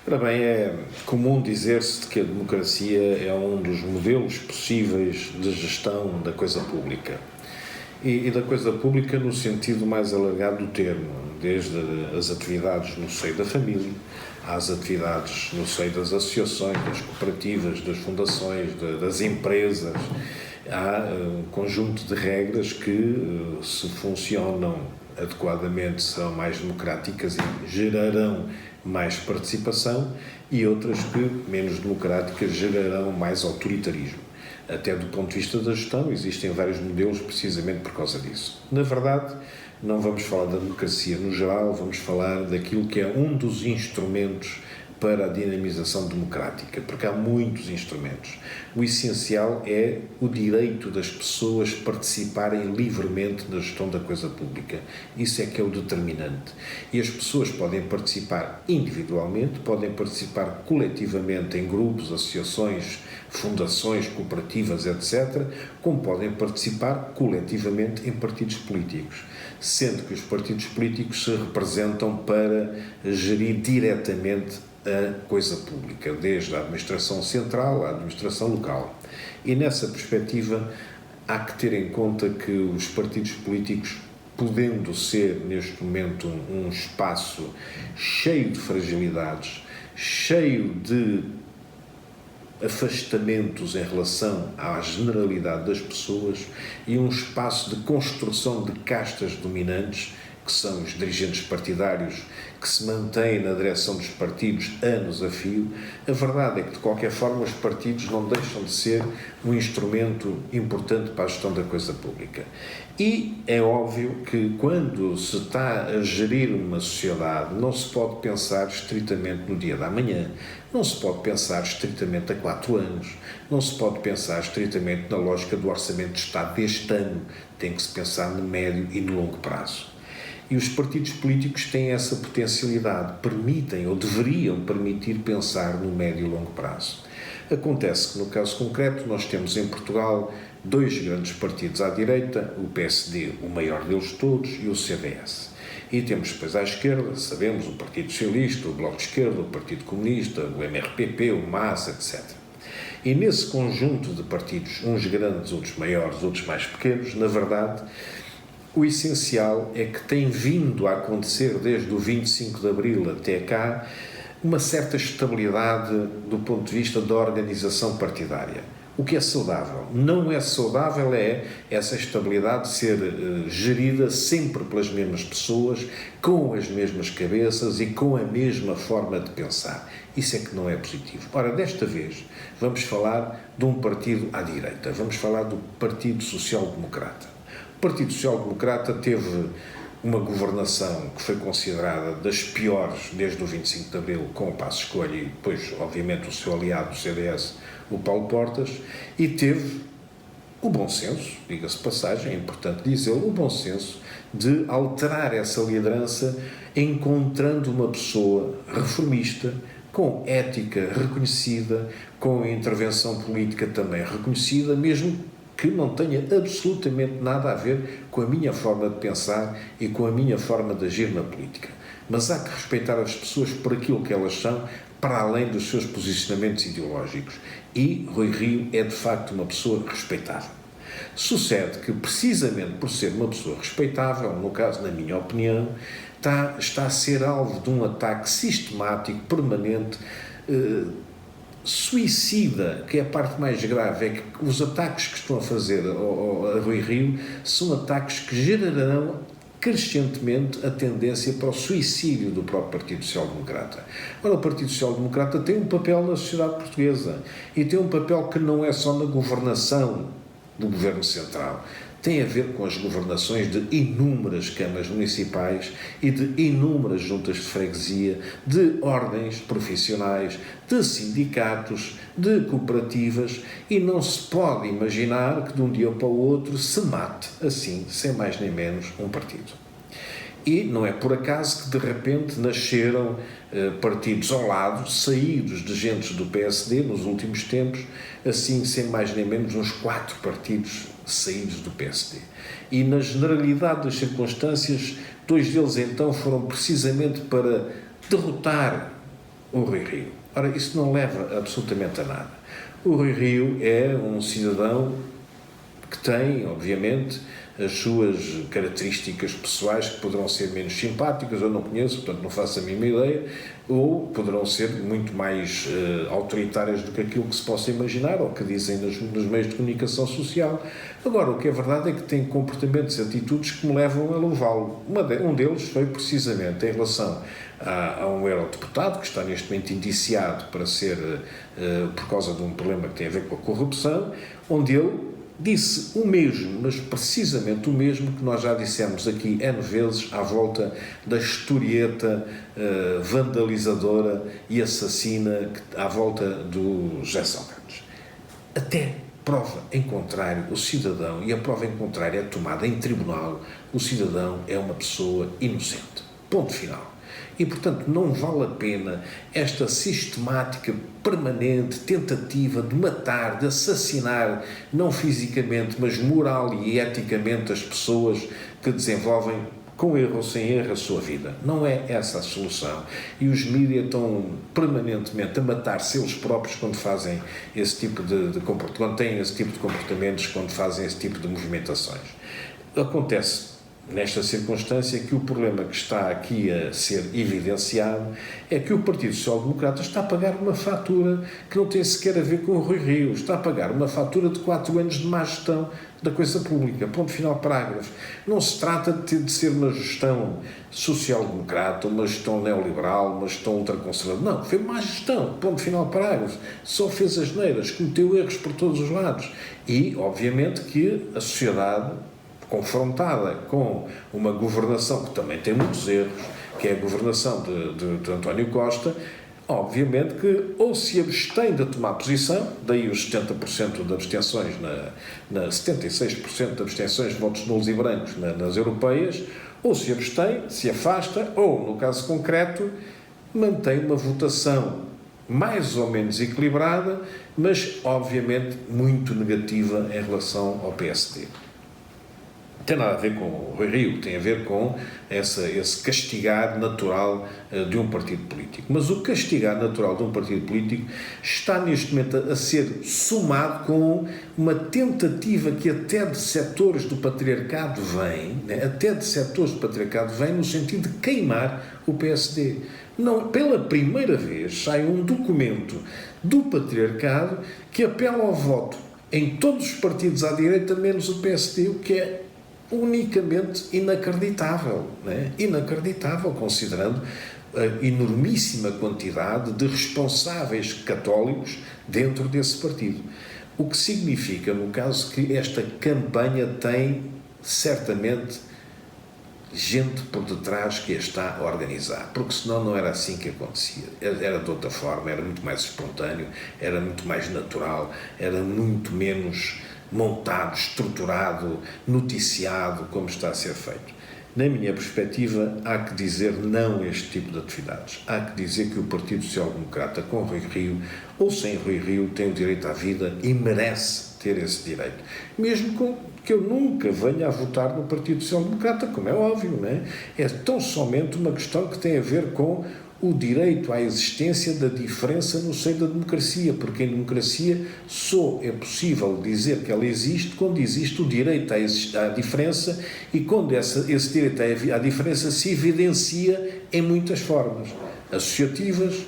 Ora bem, é comum dizer-se que a democracia é um dos modelos possíveis de gestão da coisa pública. E da coisa pública no sentido mais alargado do termo, desde as atividades no seio da família, às atividades no seio das associações, das cooperativas, das fundações, das empresas. Há um conjunto de regras que, se funcionam adequadamente, serão mais democráticas e gerarão mais participação, e outras que, menos democráticas, gerarão mais autoritarismo. Até do ponto de vista da gestão, existem vários modelos precisamente por causa disso. Na verdade, não vamos falar da democracia no geral, vamos falar daquilo que é um dos instrumentos para a dinamização democrática, porque há muitos instrumentos. O essencial é o direito das pessoas participarem livremente na gestão da coisa pública. Isso é que é o determinante. E as pessoas podem participar individualmente, podem participar coletivamente em grupos, associações, fundações, cooperativas, etc., como podem participar coletivamente em partidos políticos, sendo que os partidos políticos se representam para gerir diretamente a coisa pública, desde a administração central à administração local. E nessa perspectiva há que ter em conta que os partidos políticos, podendo ser neste momento um espaço cheio de fragilidades, cheio de afastamentos em relação à generalidade das pessoas e um espaço de construção de castas dominantes, que são os dirigentes partidários que se mantêm na direção dos partidos anos a fio. A verdade é que, de qualquer forma, os partidos não deixam de ser um instrumento importante para a gestão da coisa pública. E é óbvio que, quando se está a gerir uma sociedade, não se pode pensar estritamente no dia da manhã, não se pode pensar estritamente a 4 anos, não se pode pensar estritamente na lógica do orçamento de Estado deste ano, tem que se pensar no médio e no longo prazo. E os partidos políticos têm essa potencialidade, permitem ou deveriam permitir pensar no médio e longo prazo. Acontece que, no caso concreto, nós temos em Portugal 2 grandes partidos à direita, o PSD, o maior deles todos, e o CDS. E temos depois à esquerda, sabemos, o Partido Socialista, o Bloco de Esquerda, o Partido Comunista, o MRPP, o MAS, etc. E nesse conjunto de partidos, uns grandes, outros maiores, outros mais pequenos, na verdade, o essencial é que tem vindo a acontecer desde o 25 de Abril até cá uma certa estabilidade do ponto de vista da organização partidária. O que é saudável. Não é saudável é essa estabilidade ser gerida sempre pelas mesmas pessoas, com as mesmas cabeças e com a mesma forma de pensar. Isso é que não é positivo. Ora, desta vez, vamos falar de um partido à direita. Vamos falar do Partido Social Democrata. O Partido Social Democrata teve uma governação que foi considerada das piores desde o 25 de Abril, com o Passos Coelho e depois, obviamente, o seu aliado, o CDS, o Paulo Portas, e teve o bom senso, diga-se de passagem, é importante dizê-lo, o bom senso de alterar essa liderança encontrando uma pessoa reformista, com ética reconhecida, com intervenção política também reconhecida, mesmo que não tenha absolutamente nada a ver com a minha forma de pensar e com a minha forma de agir na política. Mas há que respeitar as pessoas por aquilo que elas são, para além dos seus posicionamentos ideológicos. E Rui Rio é, de facto, uma pessoa respeitável. Sucede que, precisamente por ser uma pessoa respeitável, no caso, na minha opinião, está a ser alvo de um ataque sistemático, permanente, suicida, que é a parte mais grave, é que os ataques que estão a fazer a Rui Rio são ataques que gerarão crescentemente a tendência para o suicídio do próprio Partido Social Democrata. Ora, o Partido Social Democrata tem um papel na sociedade portuguesa e tem um papel que não é só na governação do Governo Central. Tem a ver com as governações de inúmeras câmaras municipais e de inúmeras juntas de freguesia, de ordens profissionais, de sindicatos, de cooperativas, e não se pode imaginar que de um dia para o outro se mate, assim, sem mais nem menos, um partido. E não é por acaso que de repente nasceram partidos ao lado, saídos de gentes do PSD nos últimos tempos, assim, sem mais nem menos, uns 4 partidos saídos do PSD. E na generalidade das circunstâncias, 2 deles então foram precisamente para derrotar o Rui Rio. Ora, isso não leva absolutamente a nada. O Rui Rio é um cidadão que tem, obviamente, as suas características pessoais que poderão ser menos simpáticas, eu não conheço, portanto não faço a mínima ideia, ou poderão ser muito mais autoritárias do que aquilo que se possa imaginar, ou que dizem nos meios de comunicação social. Agora, o que é verdade é que tem comportamentos e atitudes que me levam a louvá-lo. Um deles foi precisamente em relação a um eurodeputado que está neste momento indiciado para ser, por causa de um problema que tem a ver com a corrupção, onde ele disse o mesmo, mas precisamente o mesmo que nós já dissemos aqui N vezes à volta da historieta vandalizadora e assassina à volta do José Sócrates. Até prova em contrário, o cidadão, e a prova em contrário é tomada em tribunal, o cidadão é uma pessoa inocente. Ponto final. E, portanto, não vale a pena esta sistemática, permanente tentativa de matar, de assassinar, não fisicamente, mas moral e eticamente as pessoas que desenvolvem, com erro ou sem erro, a sua vida. Não é essa a solução. E os mídias estão permanentemente a matar-se eles próprios quando fazem esse tipo de comportamentos, quando têm esse tipo de comportamentos, quando fazem esse tipo de movimentações. Acontece nesta circunstância que o problema que está aqui a ser evidenciado é que o Partido Social Democrata está a pagar uma fatura que não tem sequer a ver com o Rui Rio, está a pagar uma fatura de 4 anos de má gestão da coisa pública, ponto final, parágrafo. Não se trata de ser uma gestão social-democrata, uma gestão neoliberal, uma gestão ultraconservadora, não, foi má gestão, ponto final, parágrafo, só fez asneiras, cometeu erros por todos os lados e, obviamente, que a sociedade confrontada com uma governação que também tem muitos erros, que é a governação de António Costa, obviamente que ou se abstém de tomar posição, daí os 70% de abstenções, 76% de abstenções de votos nulos e brancos nas europeias, ou se abstém, se afasta, ou, no caso concreto, mantém uma votação mais ou menos equilibrada, mas, obviamente, muito negativa em relação ao PSD. Tem nada a ver com o Rui Rio, tem a ver com esse castigar natural de um partido político. Mas o castigar natural de um partido político está neste momento a ser somado com uma tentativa que até de setores do patriarcado vem, no sentido de queimar o PSD. Não, pela primeira vez sai um documento do patriarcado que apela ao voto em todos os partidos à direita, menos o PSD, o que é unicamente inacreditável, né? Inacreditável, considerando a enormíssima quantidade de responsáveis católicos dentro desse partido. O que significa, no caso, que esta campanha tem, certamente, gente por detrás que a está a organizar, porque senão não era assim que acontecia. Era de outra forma, era muito mais espontâneo, era muito mais natural, era muito menos montado, estruturado, noticiado, como está a ser feito. Na minha perspectiva, há que dizer não a este tipo de atividades. Há que dizer que o Partido Social Democrata, com Rui Rio ou sem Rui Rio, tem o direito à vida e merece ter esse direito. Mesmo que eu nunca venha a votar no Partido Social Democrata, como é óbvio, não é? É tão somente uma questão que tem a ver com o direito à existência da diferença no seio da democracia, porque em democracia só é possível dizer que ela existe quando existe o direito à diferença e quando esse direito à diferença se evidencia em muitas formas, associativas,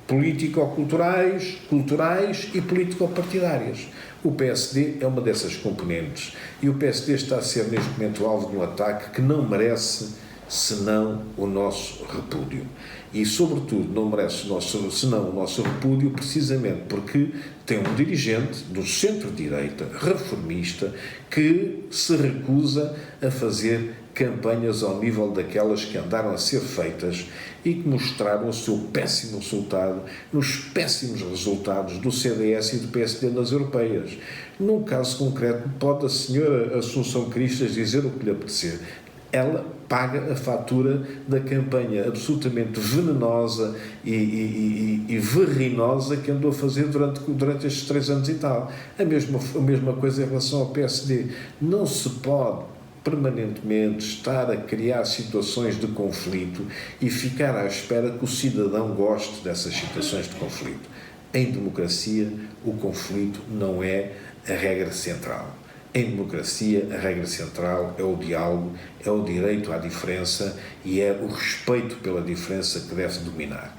político-culturais, culturais e político-partidárias. O PSD é uma dessas componentes e o PSD está a ser neste momento alvo de um ataque que não merece senão o nosso repúdio. E, sobretudo, não merece senão o nosso repúdio precisamente porque tem um dirigente do centro-direita, reformista, que se recusa a fazer campanhas ao nível daquelas que andaram a ser feitas e que mostraram o seu péssimo resultado nos péssimos resultados do CDS e do PSD nas europeias. Num caso concreto, pode a senhora Assunção Cristas dizer o que lhe apetecer. Ela paga a fatura da campanha absolutamente venenosa e verrinosa que andou a fazer durante estes 3 anos e tal. A mesma coisa em relação ao PSD. Não se pode permanentemente estar a criar situações de conflito e ficar à espera que o cidadão goste dessas situações de conflito. Em democracia, o conflito não é a regra central. Em democracia, a regra central é o diálogo, é o direito à diferença e é o respeito pela diferença que deve dominar.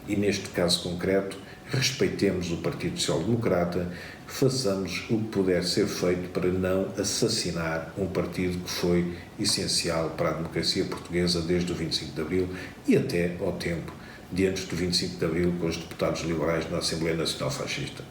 E neste caso concreto, respeitemos o Partido Social Democrata, façamos o que puder ser feito para não assassinar um partido que foi essencial para a democracia portuguesa desde o 25 de Abril e até ao tempo de antes do 25 de Abril com os deputados liberais na Assembleia Nacional Fascista.